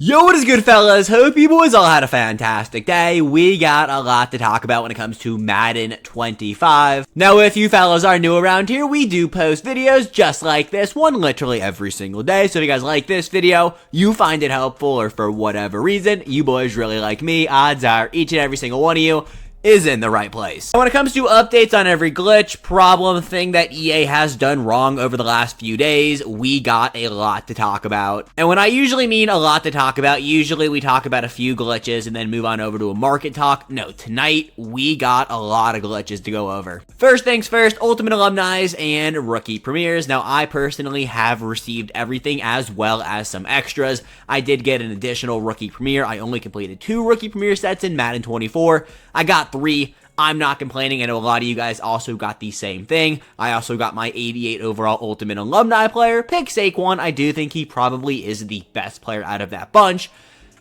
Yo, what is good, fellas? Hope you boys all had a fantastic day. We got a lot to talk about when it comes to Madden 25. Now, if you fellas are new around here, we do post videos just like this one literally every single day. So if you guys like this video, you find it helpful, or for whatever reason, you boys really like me, odds are each and every single one of you is in the right place. When it comes to updates on every glitch, problem, thing that EA has done wrong over the last few days, we got a lot to talk about. And when I usually mean a lot to talk about, usually we talk about a few glitches and then move on over to a market talk. No, tonight we got a lot of glitches to go over. First things first, Ultimate Alumni and Rookie Premieres. Now, I personally have received everything as well as some extras. I did get an additional Rookie Premiere. I only completed 2 Rookie Premiere sets in Madden 24. I got 3. I'm not complaining. I know a lot of you guys also got the same thing. I also got my 88 overall Ultimate Alumni player. Pick Saquon. I do think he probably is the best player out of that bunch.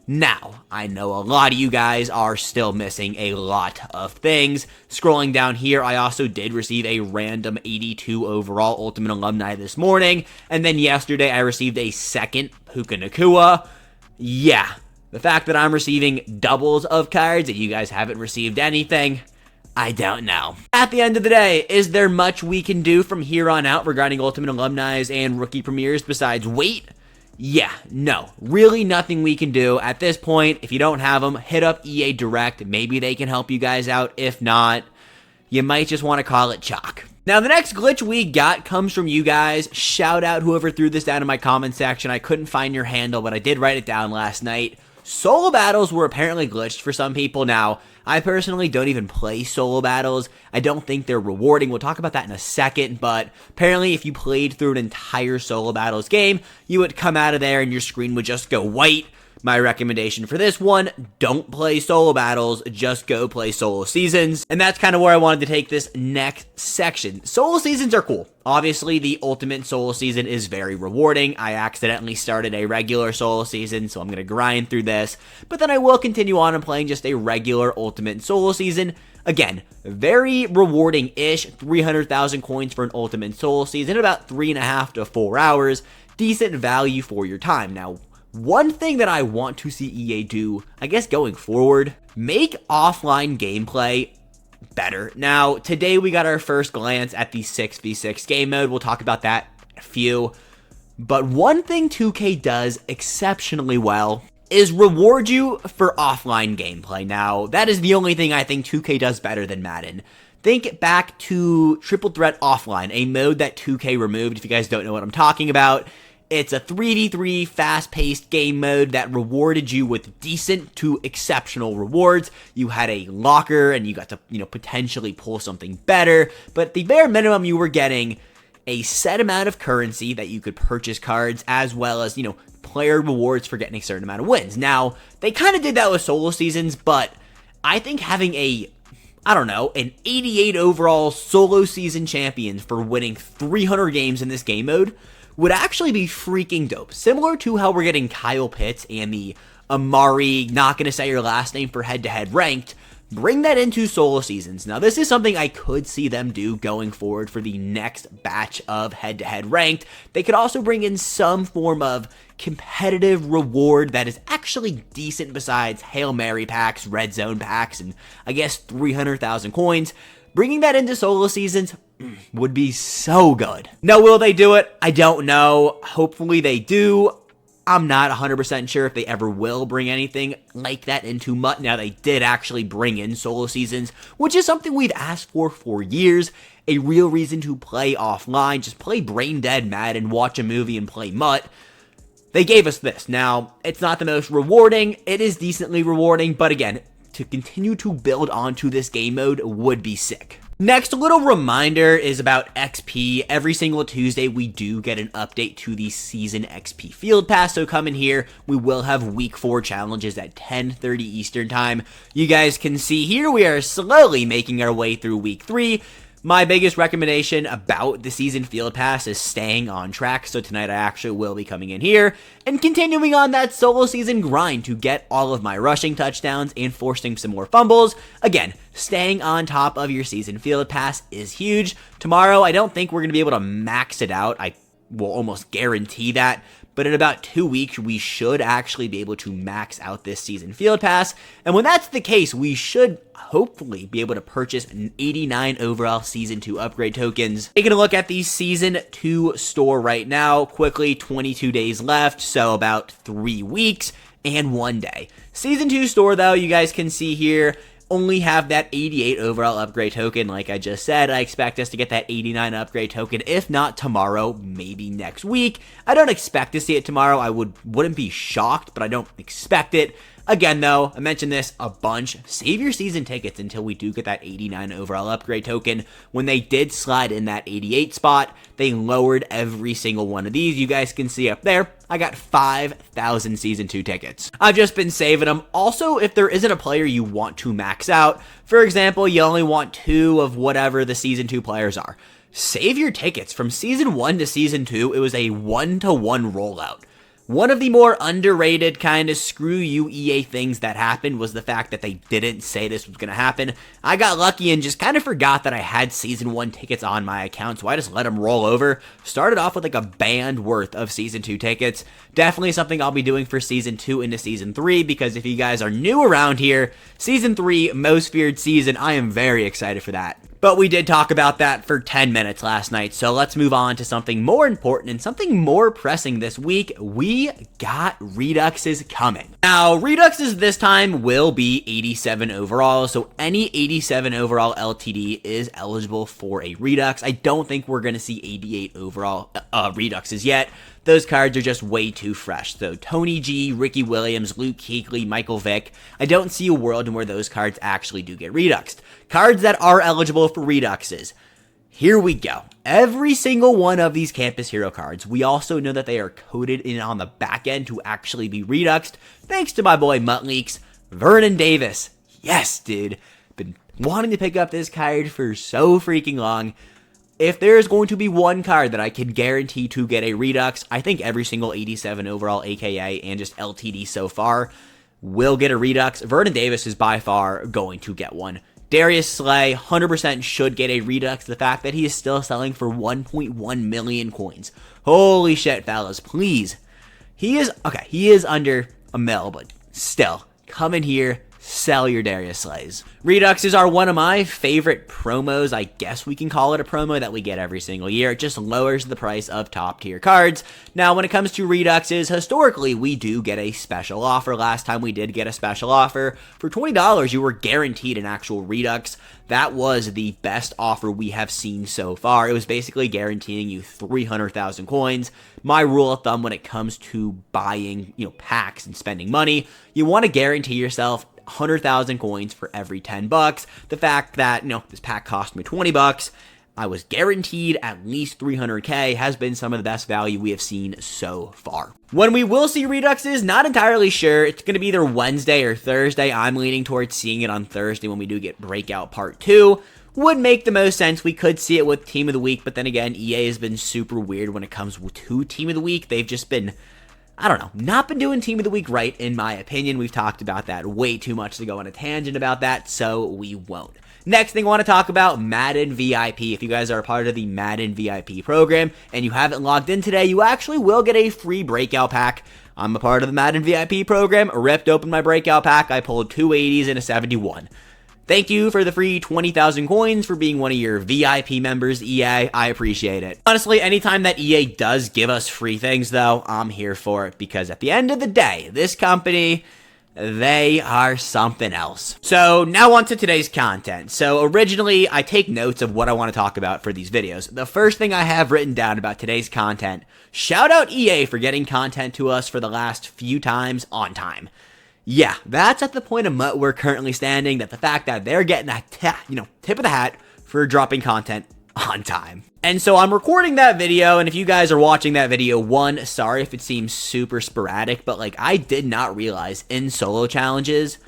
Now, I know a lot of you guys are still missing a lot of things. Scrolling down here, I also did receive a random 82 overall Ultimate Alumni this morning. And then yesterday, I received a second Puka Nacua. Yeah. The fact that I'm receiving doubles of cards and you guys haven't received anything, I don't know. At the end of the day, is there much we can do from here on out regarding Ultimate Alumni and Rookie Premieres besides wait? Yeah, no. Really nothing we can do. At this point, if you don't have them, hit up EA Direct. Maybe they can help you guys out. If not, you might just want to call it chalk. Now, the next glitch we got comes from you guys. Shout out whoever threw this down in my comment section. I couldn't find your handle, but I did write it down last night. Solo battles were apparently glitched for some people. Now, I personally don't even play solo battles. I don't think they're rewarding. We'll talk about that in a second, but apparently if you played through an entire solo battles game, you would come out of there and your screen would just go white. My recommendation for this one, don't play solo battles, just go play solo seasons. And that's kind of where I wanted to take this next section. Solo seasons are cool. Obviously, the ultimate solo season is very rewarding. I accidentally started a regular solo season, so I'm going to grind through this. But then I will continue on and playing just a regular ultimate solo season. Again, very rewarding-ish. 300,000 coins for an ultimate solo season, about 3.5 to 4 hours. Decent value for your time. Now, one thing that I want to see EA do, I guess going forward, make offline gameplay better. Now, today we got our first glance at the 6v6 game mode. We'll talk about that in a few. But one thing 2K does exceptionally well is reward you for offline gameplay. Now, that is the only thing I think 2K does better than Madden. Think back to Triple Threat Offline, a mode that 2K removed, if you guys don't know what I'm talking about. It's a 3v3 fast-paced game mode that rewarded you with decent to exceptional rewards. You had a locker and you got to, potentially pull something better. But at the bare minimum, you were getting a set amount of currency that you could purchase cards, as well as, player rewards for getting a certain amount of wins. Now, they kind of did that with solo seasons, but I think having an 88 overall solo season champion for winning 300 games in this game mode would actually be freaking dope. Similar to how we're getting Kyle Pitts and the Amari, not going to say your last name for head-to-head ranked, bring that into solo seasons. Now, this is something I could see them do going forward for the next batch of head-to-head ranked. They could also bring in some form of competitive reward that is actually decent besides Hail Mary packs, Red Zone packs, and I guess 300,000 coins. Bringing that into solo seasons would be so good. Now, will they do it? I don't know. Hopefully they do. I'm not 100% sure if they ever will bring anything like that into MUT. Now, they did actually bring in solo seasons, which is something we've asked for years. A real reason to play offline. Just play Brain Dead Madden, watch a movie, and play MUT. They gave us this. Now, it's not the most rewarding. It is decently rewarding, but again, to continue to build onto this game mode would be sick. Next, a little reminder is about XP. Every single Tuesday, we do get an update to the Season XP Field Pass, so come in here. We will have Week 4 challenges at 10:30 Eastern Time. You guys can see here, we are slowly making our way through Week 3. My biggest recommendation about the Season Field Pass is staying on track, so tonight I actually will be coming in here and continuing on that solo season grind to get all of my rushing touchdowns and forcing some more fumbles. Again, staying on top of your Season Field Pass is huge. Tomorrow, I don't think we're going to be able to max it out. I will almost guarantee that, but in about 2 weeks, we should actually be able to max out this season field pass. And when that's the case, we should hopefully be able to purchase an 89 overall Season 2 upgrade tokens. Taking a look at the Season 2 store right now, quickly 22 days left, so about 3 weeks and 1 day. Season 2 store, though, you guys can see here, only have that 88 overall upgrade token. Like I just said, I expect us to get that 89 upgrade token, if not tomorrow, maybe next week. I don't expect to see it tomorrow. I wouldn't be shocked, but I don't expect it. Again, though, I mentioned this a bunch. Save your season tickets until we do get that 89 overall upgrade token. When they did slide in that 88 spot, they lowered every single one of these. You guys can see up there, I got 5,000 Season 2 tickets. I've just been saving them. Also, if there isn't a player you want to max out, for example, you only want 2 of whatever the Season 2 players are, save your tickets. From Season 1 to Season 2, it was a 1-to-1 rollout. One of the more underrated kind of screw you EA things that happened was the fact that they didn't say this was going to happen. I got lucky and just kind of forgot that I had Season 1 tickets on my account, so I just let them roll over. Started off with like a band worth of Season 2 tickets. Definitely something I'll be doing for Season 2 into Season 3, because if you guys are new around here, Season 3, most feared season, I am very excited for that. But we did talk about that for 10 minutes last night, so let's move on to something more important and something more pressing this week. We got Reduxs coming. Now, Reduxs this time will be 87 overall, so any 87 overall LTD is eligible for a Redux. I don't think we're going to see 88 overall Reduxs yet. Those cards are just way too fresh. So Tony G, Ricky Williams, Luke Kuechly, Michael Vick, I don't see a world in where those cards actually do get Reduxed. Cards that are eligible for Reduxes. Here we go. Every single one of these Campus Hero cards, we also know that they are coded in on the back end to actually be Reduxed, thanks to my boy Muttleaks, Vernon Davis. Yes, dude. Been wanting to pick up this card for so freaking long. If there's going to be one card that I can guarantee to get a Redux, I think every single 87 overall AKA and just LTD so far will get a Redux. Vernon Davis is by far going to get one. Darius Slay 100% should get a Redux. The fact that he is still selling for 1.1 million coins. Holy shit, fellas, please. He is under a mil, but still, come in here, sell your Darius Slays. Reduxes are one of my favorite promos. I guess we can call it a promo that we get every single year. It just lowers the price of top tier cards. Now, when it comes to Reduxes, historically, we do get a special offer. Last time we did get a special offer. For $20, you were guaranteed an actual Redux. That was the best offer we have seen so far. It was basically guaranteeing you 300,000 coins. My rule of thumb when it comes to buying, packs and spending money, you want to guarantee yourself 100,000 coins for every 10 bucks. The fact that, this pack cost me 20 bucks, I was guaranteed at least 300k has been some of the best value we have seen so far. When we will see Reduxes, not entirely sure. It's going to be either Wednesday or Thursday. I'm leaning towards seeing it on Thursday when we do get Breakout Part 2. Would make the most sense. We could see it with Team of the Week, but then again, EA has been super weird when it comes to Team of the Week. They've just been, not been doing Team of the Week right, in my opinion. We've talked about that way too much to go on a tangent about that, so we won't. Next thing I want to talk about, Madden VIP. If you guys are a part of the Madden VIP program and you haven't logged in today, you actually will get a free Breakout pack. I'm a part of the Madden VIP program, ripped open my Breakout pack, I pulled 2 80s and a 71. Thank you for the free 20,000 coins for being one of your VIP members, EA. I appreciate it. Honestly, anytime that EA does give us free things, though, I'm here for it, because at the end of the day, this company, they are something else. So now on to today's content. So originally, I take notes of what I want to talk about for these videos. The first thing I have written down about today's content, shout out EA for getting content to us for the last few times on time. Yeah, that's at the point of Mutt we're currently standing, that the fact that they're getting that tip of the hat for dropping content on time. And so I'm recording that video, and if you guys are watching that video, one, sorry if it seems super sporadic, but I did not realize in solo challenges,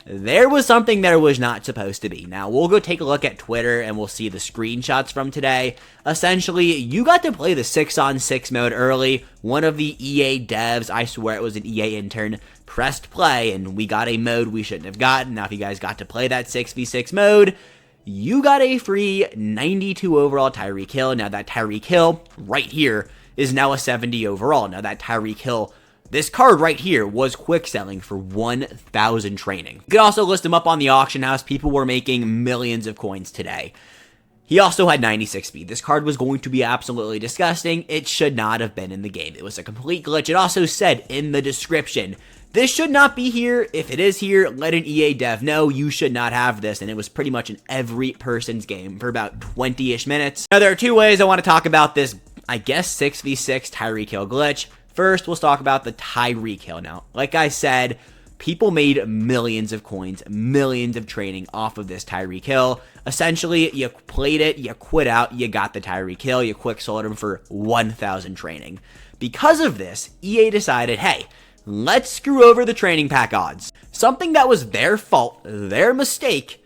there was something there was not supposed to be. Now, we'll go take a look at Twitter, and we'll see the screenshots from today. Essentially, you got to play the 6-on-6 mode early. One of the EA devs, I swear it was an EA intern, pressed play, and we got a mode we shouldn't have gotten. Now, if you guys got to play that 6v6 mode, you got a free 92 overall Tyreek Hill. Now, that Tyreek Hill right here is now a 70 overall. Now that Tyreek Hill, this card right here, was quick selling for 1,000 training. You could also list him up on the auction house. People were making millions of coins today. He also had 96 speed. This card was going to be absolutely disgusting. It should not have been in the game. It was a complete glitch. It also said in the description, this should not be here. If it is here, let an EA dev know. You should not have this. And it was pretty much in every person's game for about 20-ish minutes. Now, there are two ways I want to talk about this, I guess, 6v6 Tyreek Hill glitch. First, we'll talk about the Tyreek Hill. Now, like I said, people made millions of coins, millions of training off of this Tyreek Hill. Essentially, you played it, you quit out, you got the Tyreek Hill, you quick sold him for 1,000 training. Because of this, EA decided, hey, let's screw over the training pack odds. Something that was their fault, their mistake.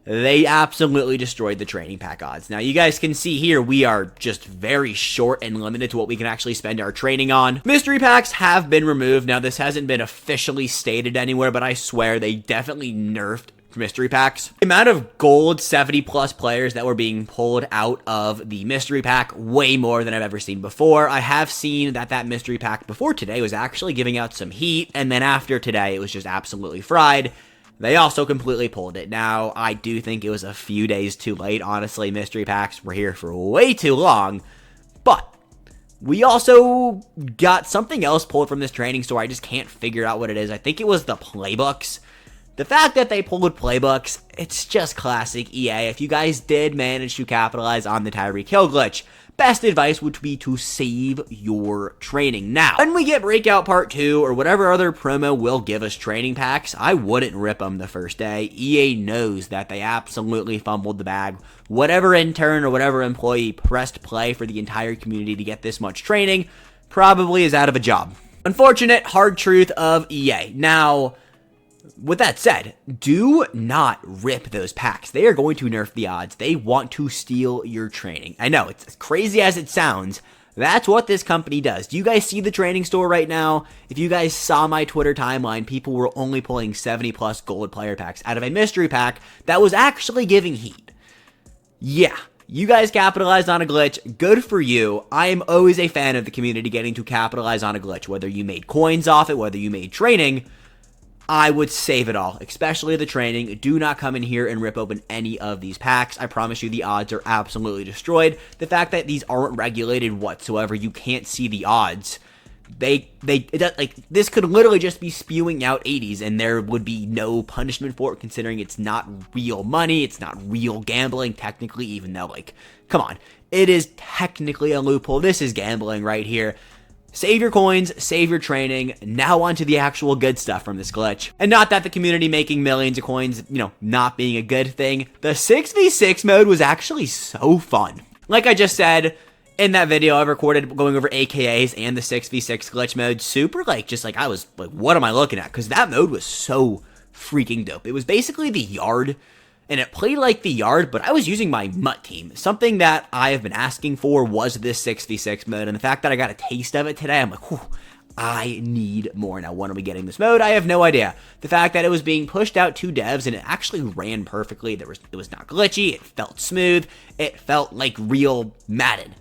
They absolutely destroyed the training pack odds. Now, you guys can see here, we are just very short and limited to what we can actually spend our training on. Mystery packs have been removed. Now, this hasn't been officially stated anywhere, but I swear they definitely nerfed mystery packs. The amount of gold 70 plus players that were being pulled out of the mystery pack, way more than I've ever seen before. I have seen that mystery pack before today was actually giving out some heat, and then after today, it was just absolutely fried. They also completely pulled it. Now, I do think it was a few days too late. Honestly, mystery packs were here for way too long. But we also got something else pulled from this training store. I just can't figure out what it is. I think it was the playbooks. The fact that they pulled playbooks, it's just classic EA. If you guys did manage to capitalize on the Tyreek Hill glitch, best advice would be to save your training. Now, when we get Breakout Part 2 or whatever other promo will give us training packs, I wouldn't rip them the first day. EA knows that they absolutely fumbled the bag. Whatever intern or whatever employee pressed play for the entire community to get this much training probably is out of a job. Unfortunate hard truth of EA. Now, with that said, do not rip those packs. They are going to nerf the odds. They want to steal your training. I know, it's as crazy as it sounds. That's what this company does. Do you guys see the training store right now? If you guys saw my Twitter timeline, people were only pulling 70 plus gold player packs out of a mystery pack that was actually giving heat. Yeah, you guys capitalized on a glitch. Good for you. I am always a fan of the community getting to capitalize on a glitch. Whether you made coins off it, whether you made training, I would save it all, especially the training. Do not come in here and rip open any of these packs. I promise you the odds are absolutely destroyed. The fact that these aren't regulated whatsoever, you can't see the odds. This could literally just be spewing out 80s and there would be no punishment for it, considering it's not real money, it's not real gambling technically, even though, like, come on, it is technically a loophole. This is gambling right here. Save your coins, save your training. Now on to the actual good stuff from this glitch. And not that the community making millions of coins, not being a good thing. The 6v6 mode was actually so fun. Like I just said in that video I recorded going over AKAs and the 6v6 glitch mode, I was like, what am I looking at? Because that mode was so freaking dope. It was basically the yard, and it played like the yard, but I was using my MUT team. Something that I have been asking for was this 6v6 mode, and the fact that I got a taste of it today, I'm like, whew, I need more. Now, when are we getting this mode? I have no idea. The fact that it was being pushed out to devs, and it actually ran perfectly. It was not glitchy. It felt smooth. It felt like real Madden.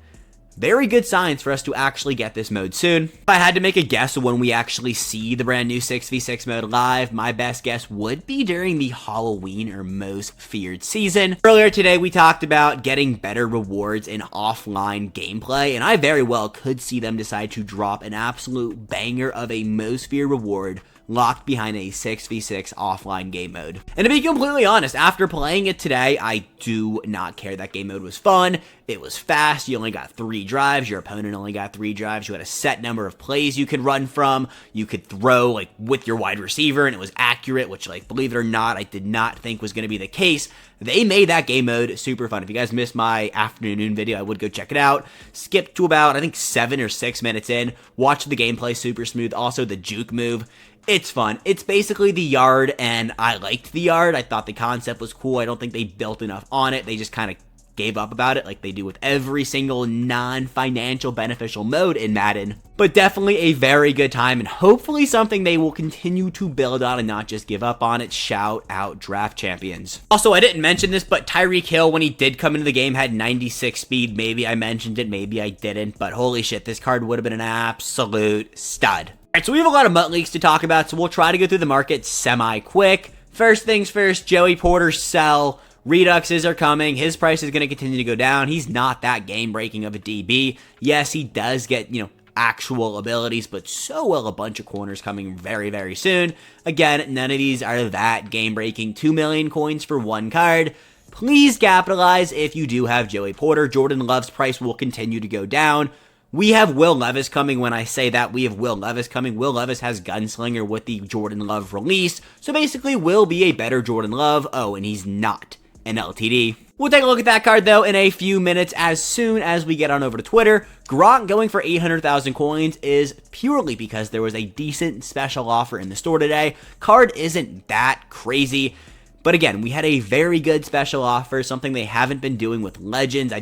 Very good signs for us to actually get this mode soon. If I had to make a guess of when we actually see the brand new 6v6 mode live, my best guess would be during the Halloween or most feared season. Earlier today, we talked about getting better rewards in offline gameplay, and I very well could see them decide to drop an absolute banger of a most feared reward locked behind a 6v6 offline game mode. And to be completely honest, after playing it today, I do not care. That game mode was fun. It was fast. You only got 3 drives. Your opponent only got 3 drives. You had a set number of plays you could run from. You could throw with your wide receiver, and it was accurate, which, believe it or not, I did not think was going to be the case. They made that game mode super fun. If you guys missed my afternoon video, I would go check it out. Skip to about, I think, 7 or 6 minutes in. Watch the gameplay, super smooth. Also, the juke move. It's fun. It's basically the yard, and I liked the yard. I thought the concept was cool. I don't think they built enough on it. They just kind of gave up about it like they do with every single non-financial beneficial mode in Madden. But definitely a very good time, and hopefully something they will continue to build on and not just give up on it. Shout out Draft Champions. Also, I didn't mention this, but Tyreek Hill, when he did come into the game, had 96 speed. Maybe I mentioned it, maybe I didn't, but holy shit, this card would have been an absolute stud. Alright, so we have a lot of MUT leaks to talk about, so we'll try to go through the market semi-quick. First things first, Joey Porter sell. Reduxs are coming. His price is going to continue to go down. He's not that game-breaking of a DB. Yes, he does get, actual abilities, but so will a bunch of corners coming very, very soon. Again, none of these are that game-breaking. 2 million coins for one card. Please capitalize if you do have Joey Porter. Jordan Love's price will continue to go down. We have Will Levis coming. When I say that, we have Will Levis coming. Will Levis has Gunslinger with the Jordan Love release, so basically will be a better Jordan Love. Oh, and he's not an LTD. We'll take a look at that card, though, in a few minutes as soon as we get on over to Twitter. Gronk going for 800,000 coins is purely because there was a decent special offer in the store today. Card isn't that crazy, but again, we had a very good special offer, something they haven't been doing with Legends.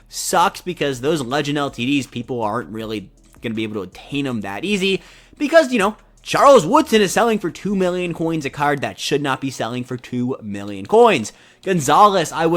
Sucks because those Legend LTDs, people aren't really going to be able to attain them that easy because, Charles Woodson is selling for 2 million coins, a card that should not be selling for 2 million coins. Gonzalez, I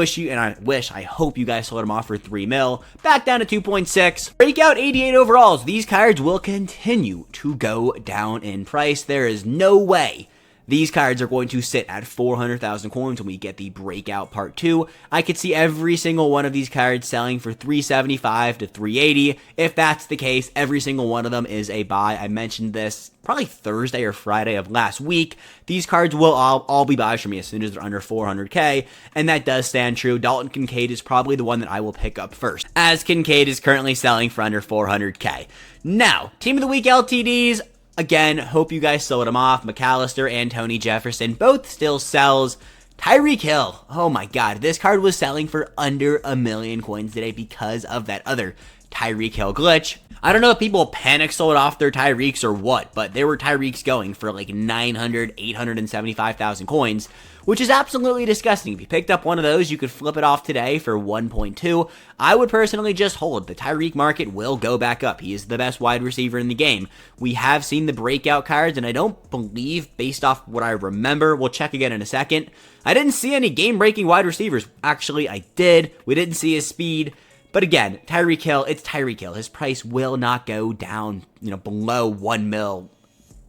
hope you guys sold him off for 3 mil. Back down to 2.6. Breakout 88 overalls. These cards will continue to go down in price. There is no way these cards are going to sit at 400,000 coins when we get the Breakout Part 2. I could see every single one of these cards selling for 375 to 380. If that's the case, every single one of them is a buy. I mentioned this probably Thursday or Friday of last week. These cards will all be buys for me as soon as they're under 400k, and that does stand true. Dalton Kincaid is probably the one that I will pick up first, as Kincaid is currently selling for under 400k. Now, Team of the Week LTDs. Again, hope you guys sold them off. McAllister and Tony Jefferson, both still sells. Tyreek Hill, oh my god, this card was selling for under 1 million coins today because of that other Tyreek Hill glitch. I don't know if people panic sold off their Tyreeks or what, but there were Tyreeks going for like 900, 875,000 coins, which is absolutely disgusting. If you picked up one of those, you could flip it off today for 1.2. I would personally just hold. The Tyreek market will go back up. He is the best wide receiver in the game. We have seen the breakout cards, and I don't believe, based off what I remember, we'll check again in a second, I didn't see any game-breaking wide receivers. Actually, I did. We didn't see his speed. But again, Tyreek Hill, it's Tyreek Hill. His price will not go down, below 1 mil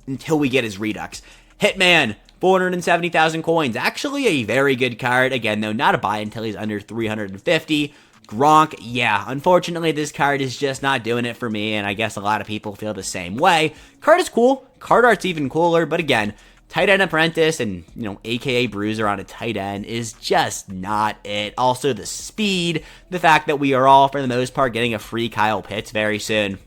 until we get his Redux. Hitman, 470,000 coins. Actually a very good card. Again, though, not a buy until he's under 350. Gronk, yeah, unfortunately, this card is just not doing it for me, and I guess a lot of people feel the same way. Card is cool. Card art's even cooler, but again, tight end apprentice and, AKA bruiser on a tight end is just not it. Also, the speed, the fact that we are all, for the most part, getting a free Kyle Pitts very soon.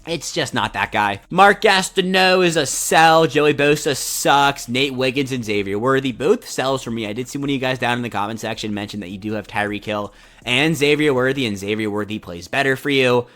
It's just not that guy. Mark Gastineau is a sell. Joey Bosa sucks. Nate Wiggins and Xavier Worthy, both sells for me. I did see one of you guys down in the comment section mention that you do have Tyreek Hill and Xavier Worthy plays better for you.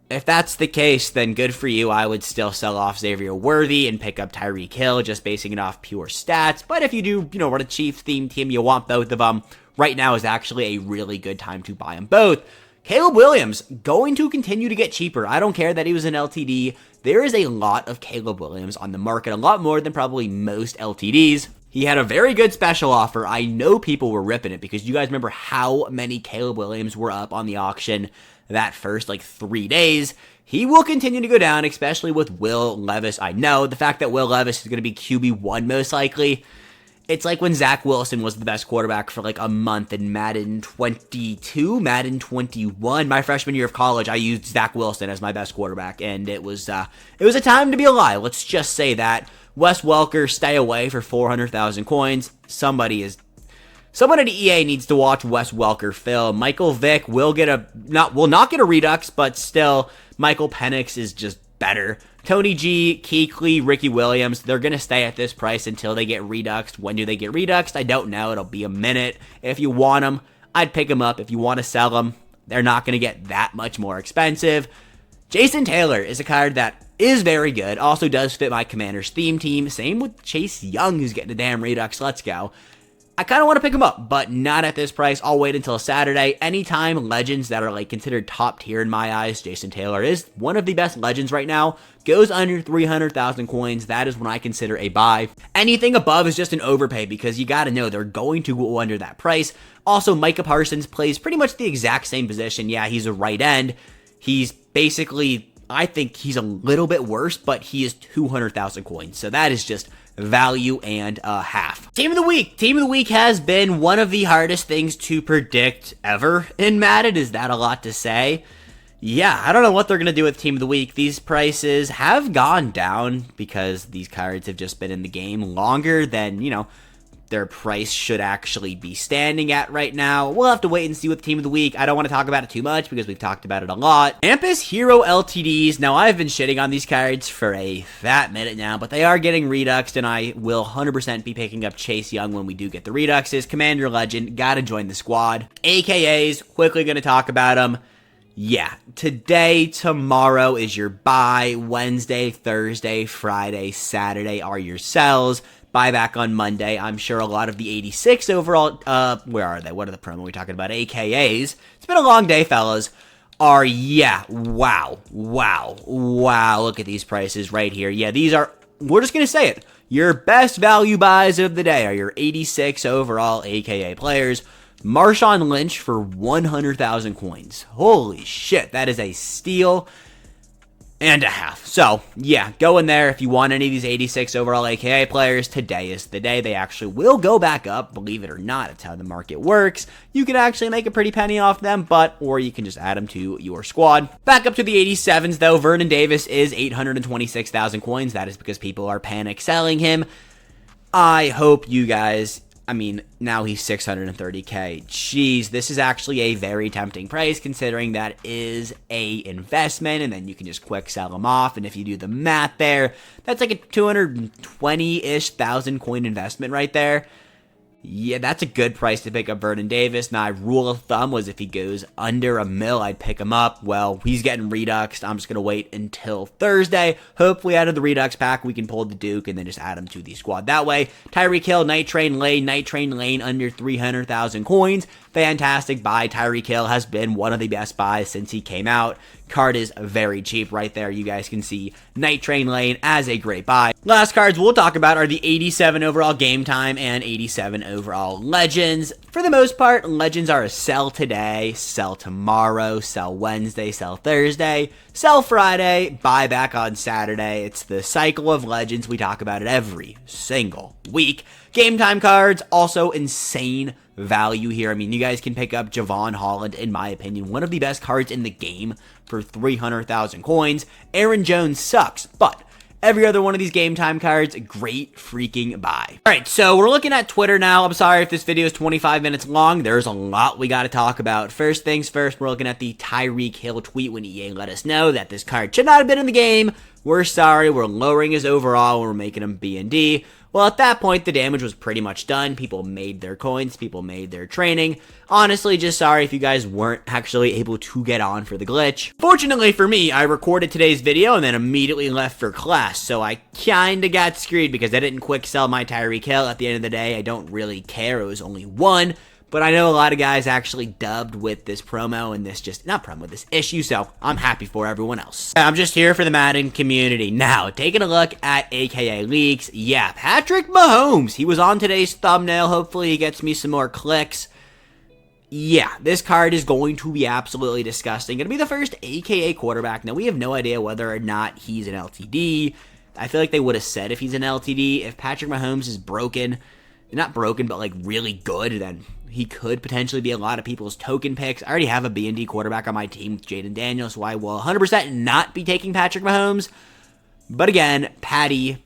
If that's the case, then good for you. I would still sell off Xavier Worthy and pick up Tyreek Hill, just basing it off pure stats. But if you do, run a Chiefs-themed team, you want both of them, right now is actually a really good time to buy them both. Caleb Williams, going to continue to get cheaper. I don't care that he was an LTD. There is a lot of Caleb Williams on the market, a lot more than probably most LTDs. He had a very good special offer. I know people were ripping it because you guys remember how many Caleb Williams were up on the auction that first 3 days. He will continue to go down, especially with Will Levis. I know the fact that Will Levis is going to be QB1 most likely. It's like when Zach Wilson was the best quarterback for a month in Madden 22, Madden 21. My freshman year of college, I used Zach Wilson as my best quarterback, and it was a time to be alive. Let's just say that. Wes Welker, stay away for 400,000 coins. Someone at EA needs to watch Wes Welker film. Michael Vick will not get a Redux, but still, Michael Penix is just better. Tony G, Kuechly, Ricky Williams, they're going to stay at this price until they get Reduxed. When do they get Reduxed? I don't know. It'll be a minute. If you want them, I'd pick them up. If you want to sell them, they're not going to get that much more expensive. Jason Taylor is a card that is very good. Also does fit my Commander's theme team. Same with Chase Young, who's getting a damn Redux. Let's go. I kind of want to pick him up, but not at this price. I'll wait until Saturday. Anytime legends that are like considered top tier in my eyes, Jason Taylor is one of the best legends right now, goes under 300,000 coins. That is when I consider a buy. Anything above is just an overpay because you got to know they're going to go under that price. Also, Micah Parsons plays pretty much the exact same position. Yeah, he's a right end. He's basically, I think he's a little bit worse, but he is 200,000 coins. So that is just value and a half. Team of the week. Team of the week has been one of the hardest things to predict ever in Madden. Is that a lot to say? Yeah, I don't know what they're going to do with Team of the Week. These prices have gone down because these cards have just been in the game longer than, you know, their price should actually be standing at right now. We'll have to wait and see with Team of the Week. I don't want to talk about it too much because we've talked about it a lot. Campus Hero LTDs. Now, I've been shitting on these cards for a fat minute now, but they are getting Reduxed, and I will 100% be picking up Chase Young when we do get the Reduxes. Commander Legend, gotta join the squad. AKAs, quickly gonna talk about them. Yeah, today, tomorrow is your buy. Wednesday, Thursday, Friday, Saturday are your sells. Buyback on Monday. I'm sure a lot of the 86 overall, where are they? What are the promo we're talking about? AKAs. It's been a long day, fellas. Yeah, wow. Look at these prices right here. Yeah, these are, we're just going to say it. Your best value buys of the day are your 86 overall AKA players. Marshawn Lynch for 100,000 coins. Holy shit, that is a steal and a half. So, yeah, go in there if you want any of these 86 overall AKA players. Today is the day. They actually will go back up, believe it or not. It's how the market works. You can actually make a pretty penny off them, or you can just add them to your squad. Back up to the 87s, though. Vernon Davis is 826,000 coins. That is because people are panic selling him. I hope you guys, now he's 630k. Jeez, this is actually a very tempting price considering that is a investment and then you can just quick sell them off. And if you do the math there, that's like a 220-ish thousand coin investment right there. Yeah, that's a good price to pick up Vernon Davis. Now, my rule of thumb was if he goes under $1 million, I'd pick him up. Well, he's getting Reduxed. I'm just going to wait until Thursday. Hopefully, out of the Redux pack, we can pull the Duke and then just add him to the squad that way. Tyreek Hill, Night Train Lane under 300,000 coins. Fantastic buy. Tyreek Hill has been one of the best buys since he came out. Card is very cheap right there. You guys can see Night Train Lane as a great buy. Last cards we'll talk about are the 87 overall Game Time and 87 overall Legends. For the most part, Legends are a sell today, sell tomorrow, sell Wednesday, sell Thursday, sell Friday, buy back on Saturday. It's the cycle of Legends. We talk about it every single week. Game Time cards, also insane value here. You guys can pick up Javon Holland, in my opinion, one of the best cards in the game for 300,000 coins. Aaron Jones sucks, but every other one of these Game Time cards, great freaking buy. All right, so we're looking at Twitter now. I'm sorry if this video is 25 minutes long. There's a lot we got to talk about. First things first, we're looking at the Tyreek Hill tweet when EA let us know that this card should not have been in the game. We're sorry, we're lowering his overall, we're making him B&D. Well, at that point, the damage was pretty much done. People made their coins. People made their training. Honestly, just sorry if you guys weren't actually able to get on for the glitch. Fortunately for me, I recorded today's video and then immediately left for class, so I kinda got screwed because I didn't quick sell my Tyreek Hill. At the end of the day, I don't really care. It was only one. But I know a lot of guys actually dubbed with this promo and this issue, so I'm happy for everyone else. I'm just here for the Madden community. Now, taking a look at AKA leaks. Yeah, Patrick Mahomes. He was on today's thumbnail. Hopefully he gets me some more clicks. Yeah, this card is going to be absolutely disgusting. Going to be the first AKA quarterback. Now, we have no idea whether or not he's an LTD. I feel like they would have said if he's an LTD. If Patrick Mahomes is broken, not broken, but like really good, then he could potentially be a lot of people's token picks. I already have a B&D quarterback on my team with Jaden Daniels, so I will 100% not be taking Patrick Mahomes. But again, Patrick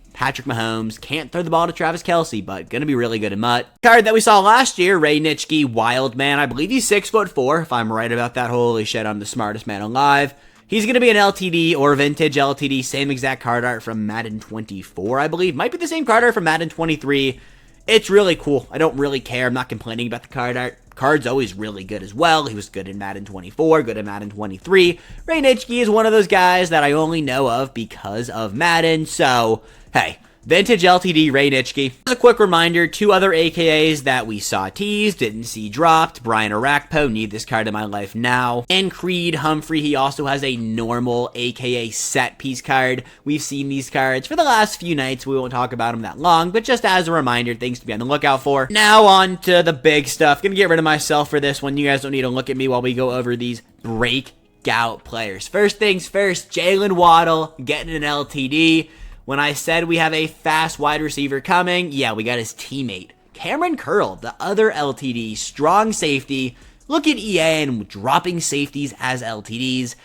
Mahomes can't throw the ball to Travis Kelce, but going to be really good in MUT. Card that we saw last year, Ray Nitschke, Wild Man. I believe he's 6'4", if I'm right about that. Holy shit, I'm the smartest man alive. He's going to be an LTD or vintage LTD, same exact card art from Madden 24, I believe. Might be the same card art from Madden 23. It's really cool. I don't really care. I'm not complaining about the card art. Card's always really good as well. He was good in Madden 24, good in Madden 23. Ray Nitschke is one of those guys that I only know of because of Madden. So, hey, Vintage LTD Ray Nitschke. As a quick reminder, 2 other AKAs that we saw teased, didn't see dropped. Brian Arakpo, need this card in my life now. And Creed Humphrey, he also has a normal AKA set piece card. We've seen these cards for the last few nights. We won't talk about them that long, but just as a reminder, things to be on the lookout for. Now on to the big stuff. Gonna get rid of myself for this one. You guys don't need to look at me while we go over these breakout players. First things first, Jalen Waddle getting an LTD. When I said we have a fast wide receiver coming, yeah, we got his teammate. Cameron Curl, the other LTD, strong safety. Look at EA and dropping safeties as LTDs.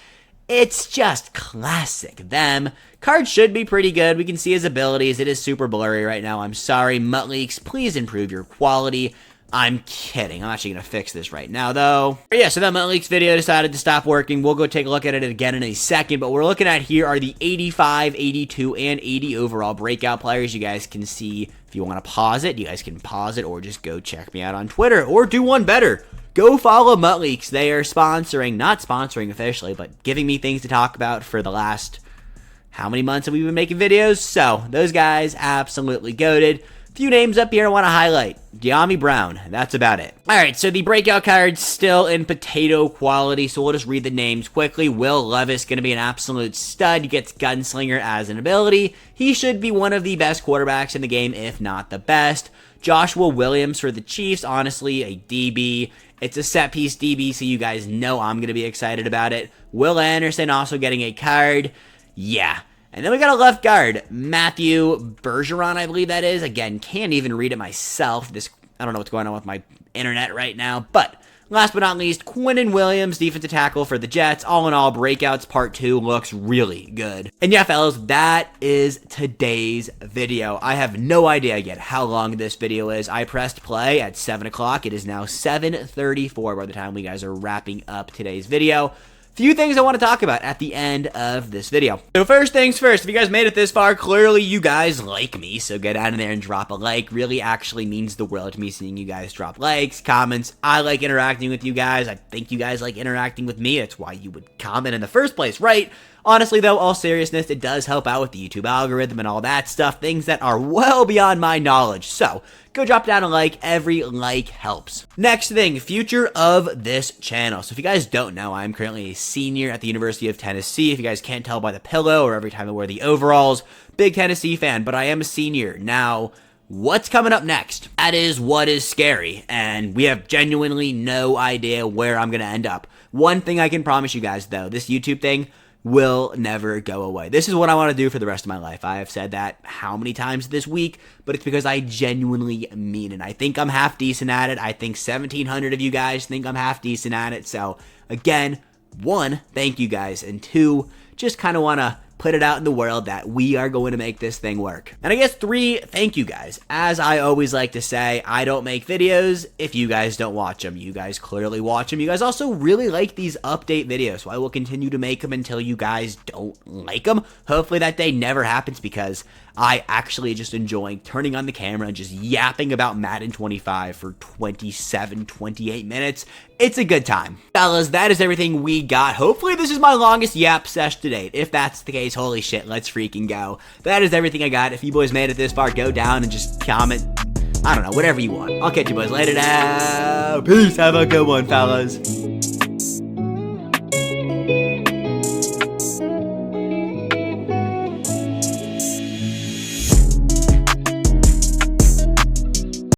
It's just classic them. Card should be pretty good. We can see his abilities. It is super blurry right now. I'm sorry, Mutt Leaks. Please improve your quality. I'm kidding. I'm actually going to fix this right now, though. But yeah, so that Mutt Leaks video decided to stop working. We'll go take a look at it again in a second. But what we're looking at here are the 85, 82, and 80 overall breakout players. You guys can see, if you want to pause it, you guys can pause it or just go check me out on Twitter. Or do one better. Go follow Mutt Leaks. They are sponsoring, not sponsoring officially, but giving me things to talk about for the last, how many months have we been making videos? So, those guys, absolutely goated. Few names up here I want to highlight. De'Ami Brown. That's about it. Alright, so the breakout card's still in potato quality, so we'll just read the names quickly. Will Levis, going to be an absolute stud. He gets Gunslinger as an ability. He should be one of the best quarterbacks in the game, if not the best. Joshua Williams for the Chiefs, honestly, a DB. It's a set-piece DB, so you guys know I'm going to be excited about it. Will Anderson also getting a card. Yeah. And then we got a left guard, Matthew Bergeron, I believe that is. Again, can't even read it myself. I don't know what's going on with my internet right now. But last but not least, Quinnen Williams, defensive tackle for the Jets. All in all, Breakouts Part 2 looks really good. And yeah, fellas, that is today's video. I have no idea yet how long this video is. I pressed play at 7 o'clock. It is now 7:34 by the time we guys are wrapping up today's video. Few things I want to talk about at the end of this video. So first things first, if you guys made it this far, clearly you guys like me, so get out of there and drop a like. Really actually means the world to me seeing you guys drop likes, comments. I like interacting with you guys. I think you guys like interacting with me. That's why you would comment in the first place, right? Honestly, though, all seriousness, it does help out with the YouTube algorithm and all that stuff, things that are well beyond my knowledge. So, go drop down a like. Every like helps. Next thing, future of this channel. So if you guys don't know, I'm currently a senior at the University of Tennessee. If you guys can't tell by the pillow or every time I wear the overalls, big Tennessee fan, but I am a senior. Now, what's coming up next? That is what is scary, and we have genuinely no idea where I'm going to end up. One thing I can promise you guys, though, this YouTube thing will never go away. This is what I want to do for the rest of my life. I have said that how many times this week, but it's because I genuinely mean it. I think I'm half decent at it. I think 1,700 of you guys think I'm half decent at it. So again, 1, thank you guys, and 2, just kind of want to put it out in the world that we are going to make this thing work. And I guess 3, thank you guys. As I always like to say, I don't make videos if you guys don't watch them. You guys clearly watch them. You guys also really like these update videos, so I will continue to make them until you guys don't like them. Hopefully that day never happens, because I actually just enjoy turning on the camera and just yapping about Madden 25 for 27, 28 minutes. It's a good time. Fellas, that is everything we got. Hopefully this is my longest yap sesh to date. If that's the case, holy shit, let's freaking go. That is everything I got. If you boys made it this far, go down and just comment. I don't know, whatever you want. I'll catch you boys later now. Peace. Have a good one, fellas.